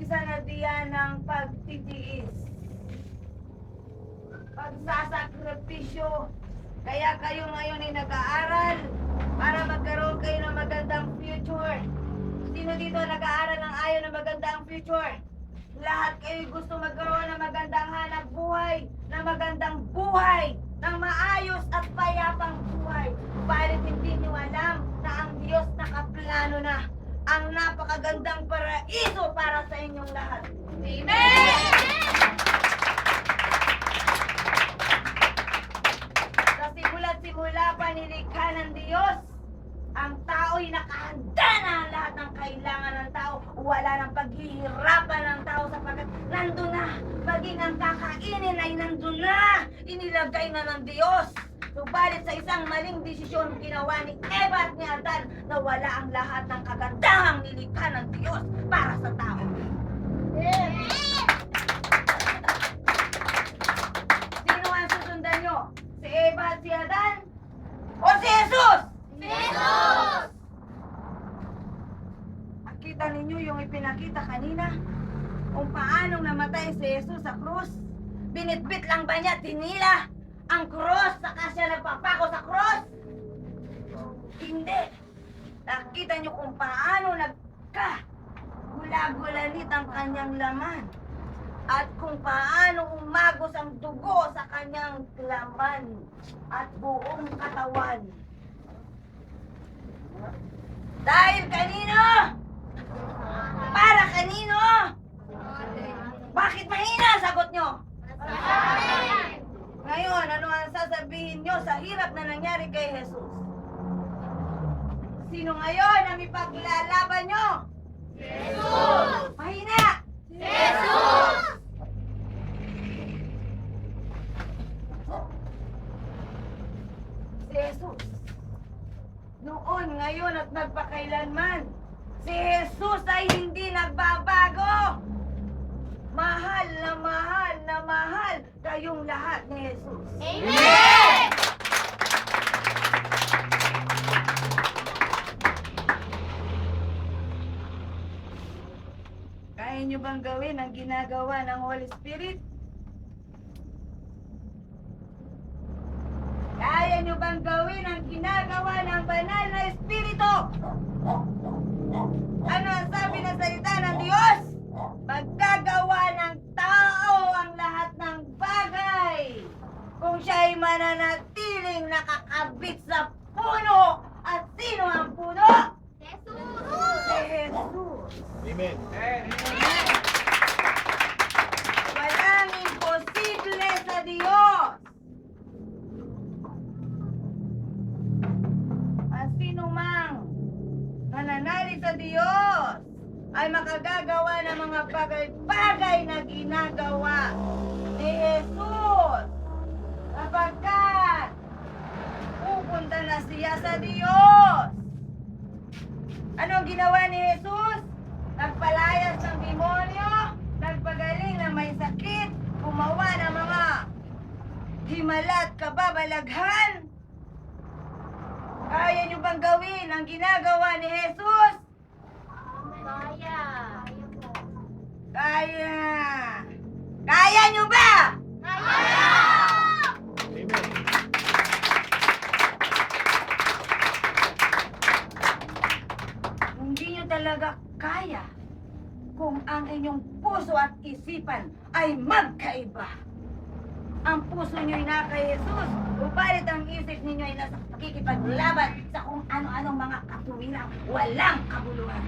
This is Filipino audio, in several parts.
isa na diyan ng pagtitiis, pagsasakripisyo. Kaya kayo ngayon ay nag-aaral para magkaroon kayo ng magandang future. Sino dito nag-aaral ng ayaw ng magandang future? Lahat kayo gusto magkaroon ng magandang hanap buhay, ng magandang buhay, ng maayos at payapang buhay. Balit hindi nyo alam na ang Diyos nakaplano na ang napakagandang paraiso para sa inyong lahat. Amen! Sa simula pa nilikha ng Diyos, ang tao'y nakahanda na ang lahat ng kailangan ng tao. Wala nang paghihirapan ng tao sapagkat nandun na. Maging ang kakainin ay nandun na. Inilagay na ng Diyos. Subalit sa isang maling desisyon ginawa ni Eva at ni Adan na wala ang lahat ng kagandahang nilikha ng Diyos para sa tao. Sino ang susundan nyo? Si Eva at si Adan? O si Jesus? Jesus! Nakita ninyo yung ipinakita kanina? Kung paanong namatay si Jesus sa krus? Binitbit lang ba niya, tinila ang krus, saka siya nagpapako sa krus? Hindi. Nakita niyo kung paano nagka-gula-gulanit ang kanyang laman. At kung paano umagos ang dugo sa kanyang laman at buong katawan. Dahil kanino? Para kanino? Bakit mahina ang sagot nyo? Ngayon, ano ang sasabihin nyo sa hirap na nangyari kay Jesus? Sino ngayon ang ipaglalaban nyo? Jesus! Mahina! Jesus! Si Jesus. Noon, ngayon at magpakailanman, si Jesus ay hindi nagbabago. Mahal na mahal na mahal kayong lahat ni Jesus. Amen! Kaya nyo bang gawin ang ginagawa ng Holy Spirit? Kaya nyo bang gawin ang ginagawa ng banal na Espiritu? Ano ang sabi ng salita ng Diyos? Magagawa ng tao ang lahat ng bagay kung siya'y mananatiling nakakabit sa puno. At sino ang puno? Jesus! Si Jesus! Amen. Walang imposible sa Diyos. At sino mang nananalig sa Diyos ay makagagawa ng mga bagay-bagay na ginagawa ni Jesus. Sapagkat pupunta na siya sa Diyos. Anong ginawa ni Jesus? Nagpalayas ng demonyo, nagpagaling ng may sakit, gumawa ng mga himala at kababalaghan. Kaya nyo bang gawin ang ginagawa ni Jesus? Kaya. Kaya. Kaya nyo ba? Kaya! Amen. Hindi nyo talaga kaya kung ang inyong puso at isipan ay magkaiba. Ang puso nyo'y nasa Jesus, upalit ang isip ninyo ay nasa pakikipaglaban sa kung ano-anong mga katuwirang walang kabuluhan.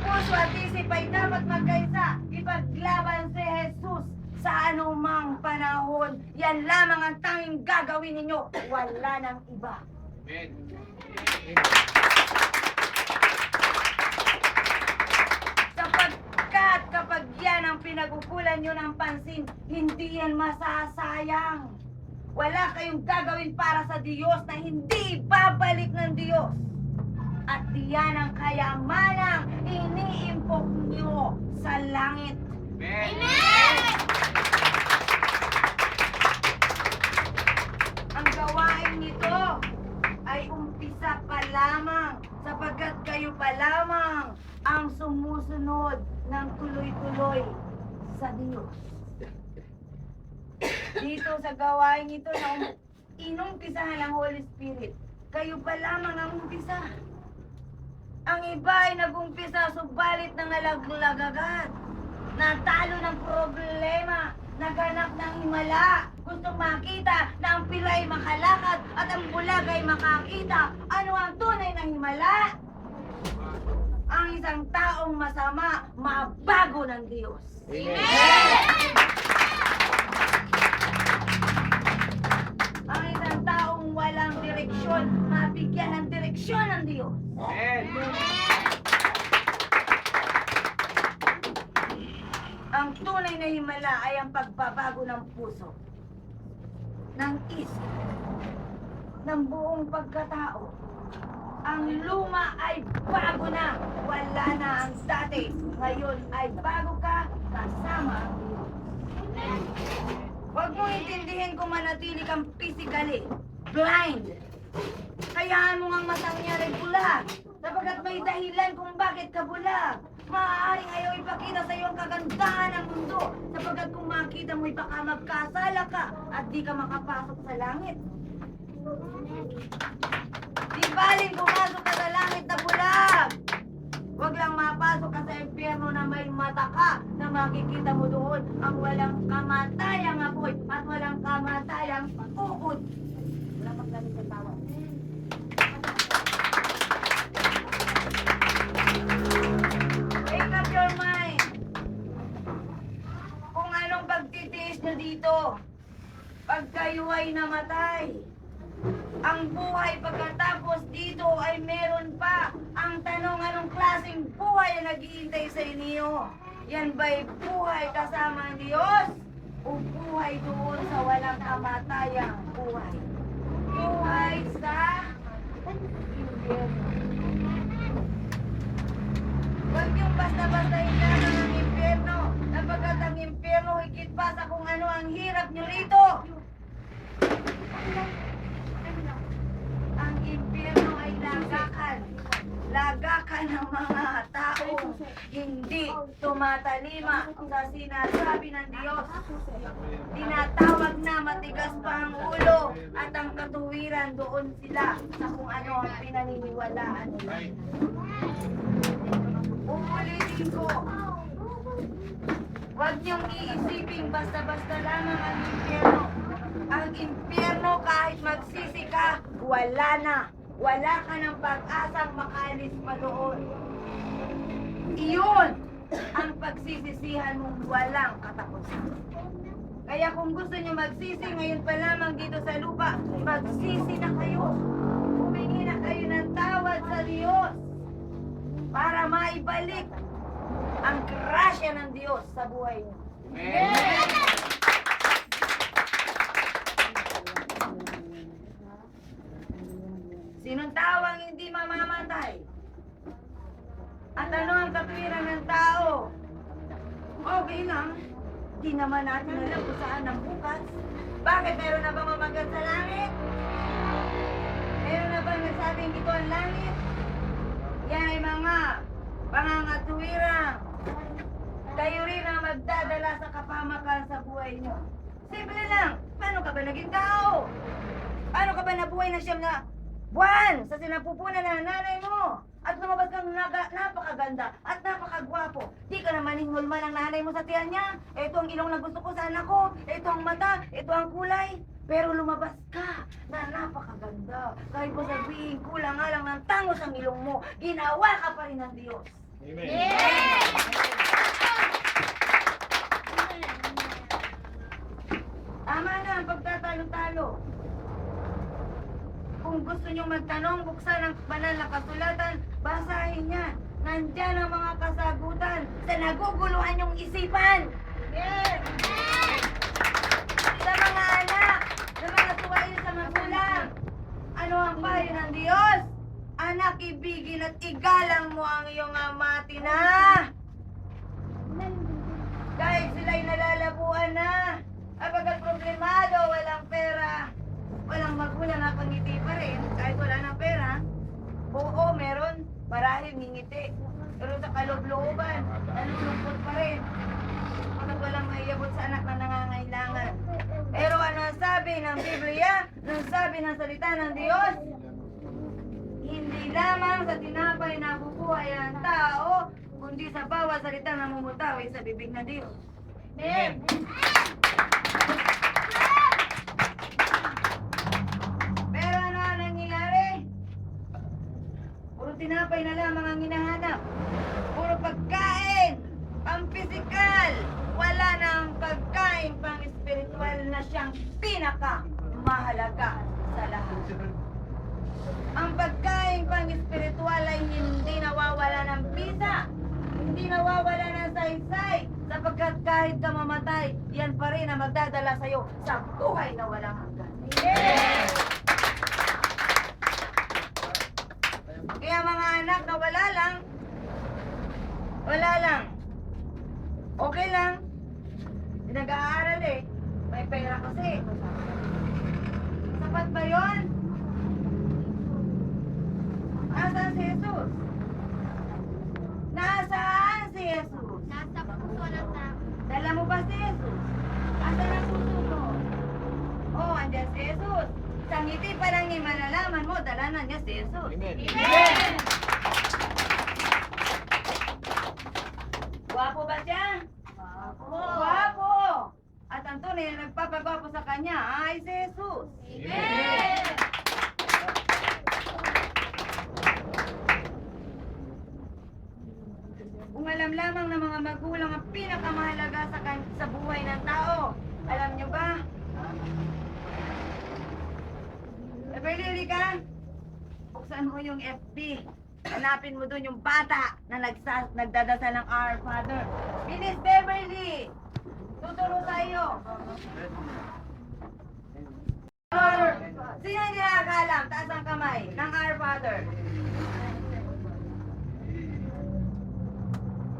Puso at isip ay dapat magkaisa, ipaglaban si Jesus sa anumang panahon. Yan lamang ang tanging gagawin ninyo, wala nang iba. Amen. Sapagkat kapag yan ang pinag-ukulan nyo ng pansin, hindi yan masasayang. Wala kayong gagawin para sa Diyos na hindi babalik ng Diyos. At diyan ang kayamanang iniimpok nyo sa langit. Amen! Ang gawain nito ay umpisa pa lamang sapagkat kayo pa lamang ang sumusunod ng tuloy-tuloy sa Diyos. Dito sa gawain ito na inumpisahan ng Holy Spirit, kayo pa lamang ang umpisa. Ang iba ay nag-umpisa subalit nangalaglagat, natalo ng problema, naghanap ng himala, gustong makita na ang pilay makalakad at ang bulag ay makakita. Ano ang tunay na himala? Ang isang taong masama, mabago ng Diyos. Ang isang taong walang direksyon, mabigyan ng direksyon ng Diyos. Ang tunay na himala ay ang pagbabago ng puso, ng isip, ng buong pagkatao. Ang luma ay bago na, wala na ang dati. Ngayon ay bago ka, kasama ang Diyos. Huwag mong intindihin kung manatili kang physically blind. Hayaan mo ngang matang niya rin bulag, sapagkat may dahilan kung bakit ka bulag. Maaaring ayaw ipakita sa iyo ang kagandahan ng mundo, sapagkat kung makita mo baka magkasala ka at di ka makapasok sa langit. Di baling pumasok ka sa langit na bulag. Huwag lang mapasok ka sa impyerno na may mata ka, na makikita mo doon ang walang kamatayang apoy at walang kamatayang ukod. Wala pang ganit sa tawa. Make up your mind. Kung anong pagtitiis nyo dito, pag kayo ay namatay, ang buhay pagkatapos dito ay meron pa. Ang tanong, anong klaseng buhay ang nag-iintay sa inyo? Yan ba'y buhay kasama ang Diyos? O buhay doon sa walang kamatayang buhay? Buhay sa impyerno. Huwag yung basta-basta hinanang ang impyerno, sapagkat ang impyerno higit pa sa kung ano ang hirap nyo rito. Ang impyerno ay lagakan ng mga tao hindi tumatalima sa sinasabi ng Diyos. Tinatawag na matigas pa ang ulo at ang katuwiran doon sila sa kung ano ang pinaniniwalaan nila. Uulitin ko, huwag niyong iisipin basta-basta lamang ang impyerno. Ang impyerno kahit magsisi ka, wala na. Wala ka ng pag-asang makaalis pa doon. Iyon ang pagsisisihan mong walang katapusan. Kaya kung gusto niyo magsisi ngayon pa lamang dito sa lupa, magsisi na kayo. Humingi na kayo ng tawad sa Diyos para maibalik ang grasya ng Diyos sa buhay niyo. Amen! Sinong tawang hindi mamamatay? At ano ang katwiran ng tao? Okay lang. Di naman natin alam kung saan ang bukas. Bakit? Meron na bang mamagat sa langit? Meron na bang nagsabing ito ang langit? Yan ay mga pangangatwirang. Kayo rin ang magdadala sa kapamakan sa buhay niyo. Simple lang. Paano ka ba naging tao? Paano ka ba nabuhay na siyam na buwan sa sinapupunan ng nanay mo? At lumabas kang napakaganda at napakagwapo. Di ka naman hinulma ng nanay mo sa tiyan niya. Ito ang ilong na gusto ko sa anak ko. Ito ang mata. Ito ang kulay. Pero lumabas ka na napakaganda. Kahit mo sabihin, kulang nga lang ng tangos ang ilong mo, ginawa ka pa rin ng Diyos. Amen. Tama na ang pagtatalo-talo. Kung gusto nyo magtanong, buksan ang banal na kasulatan, basahin niya. Nandyan ang mga kasagutan sa naguguluhan yung isipan. Yes! Sa mga anak, sa mga suwain sa magulang. Ano ang payo ng Diyos? Anak, ibigin at igalang mo ang iyong ama at ina. Dahil sila'y nalalabuan na. Kapag problemado, walang pera, walang magulang na pangiti pa rin, kahit wala ng pera. Oo, meron, marahil ngingiti. Pero sa kaloob-looban. Nalulungkot pa rin. Kapag walang maiyabot sa anak na nangangailangan. Pero ano ang sabi ng Biblia? Ano ang sabi ng salita ng Diyos? Hindi lamang sa tinapay na bubuhay ang tao, kundi sa bawat salita na mumutawi sa bibig ng Diyos. Amen. Pero ano ang nangyayari? Puro tinapay na lamang ang hinahanap. Puro pagkain, pang-physical. Wala nang pagkain pang-spiritual na siyang pinaka-mahalaga sa lahat. Ang pagkain pang-spiritual ay hindi nawawala ng bisa, hindi nawawala ng saysay, sapagkat kahit ka mamatay, yan pa rin ang magdadala sa'yo sa buhay na walang hanggan. Kaya mga anak na wala lang, okay lang, nag-aaral eh, may pera kasi. Sapat ba yun? Nasaan si Jesus? Nasaan si Jesus? Nasa puso ng tao. Dala mo ba si Jesus? Nasaan ang puso mo? Oh, andyan si Jesus. Sa ngiti pa lang ni malalaman mo, dala na niya si Jesus. Amen. Amen. Gwapo ba siya? Gwapo! At ang tunay na nagpapagwapo sa kanya ay si Jesus. Amen. Kung alam lamang ng mga magulang ang pinakamahalaga sa buhay ng tao. Alam niyo ba? Eberlili ka? Buksan mo yung FB. Hanapin mo doon yung bata na nagdadasal ng Our Father. Bilis, Beverly! Tuturo sa iyo. Sino hindi nakakalam? Taas ang kamay ng Our Father.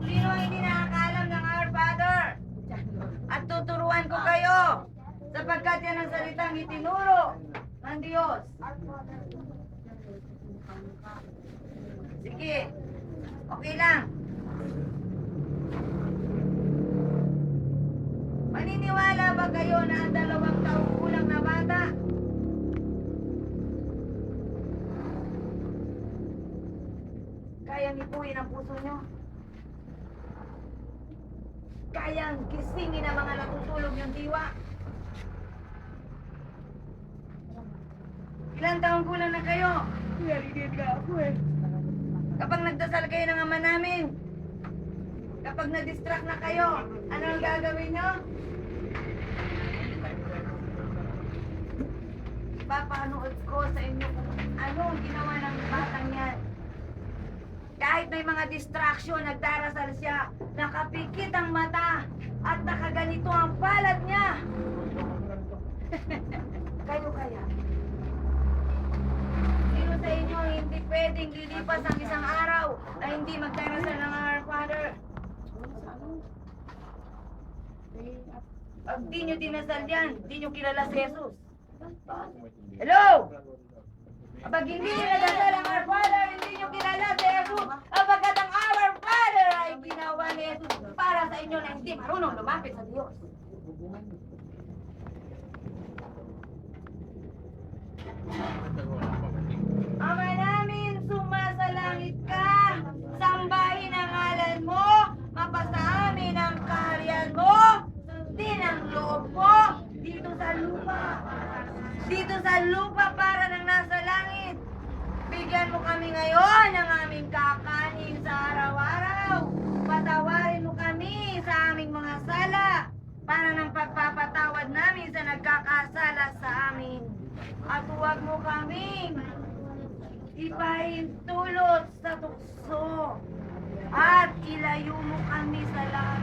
Sino ang hindi nakakalam ng Our Father? At tuturuan ko kayo sapagkat yan ang salitang itinuro ng Diyos. Sige. Okay lang. Maniniwala ba kayo na ang 2 taong gulang na bata kayang ipuhin ang puso nyo? Kayang gisingin ang mga natutulog yung diwa? Ilang taong gulang na kayo? Narinig ka ako eh. Kapag nagdasal kayo ng ama namin, kapag na-distract na kayo, ano ang gagawin nyo? Papanood ko sa inyo kung ano ang ginawa ng batang yan. Kahit may mga distraction, nagdarasal siya, nakapikit ang mata, at nakaganito ang palad niya. Kayo kaya? Sino sa inyo hindi pwedeng lilipas ang isang araw na hindi magdarasal ng Our Father? Pag di nyo dinasal yan, di nyo kilala si Jesus. Hello? Kapag hindi nyo nadasal ang Our Father, hindi nyo kilala si Jesus. Kapagkat ang Our Father ay ginawa ni Jesus para sa inyo na hindi marunong lumapit sa Diyos. Ama namin, sumasalangit ka, sambahin ang ngalan mo, mapasa amin ang kaharian mo, sundin ang loob mo, dito sa lupa para nang nasa langit. Bigyan mo kami ngayon ng aming kakanin sa araw-araw. Patawarin mo kami sa aming mga sala, para ng pagpapatawad namin sa nagkakasala sa amin. At huwag mo kaming ipahintulot sa tukso at ilayo mo kami sa lahat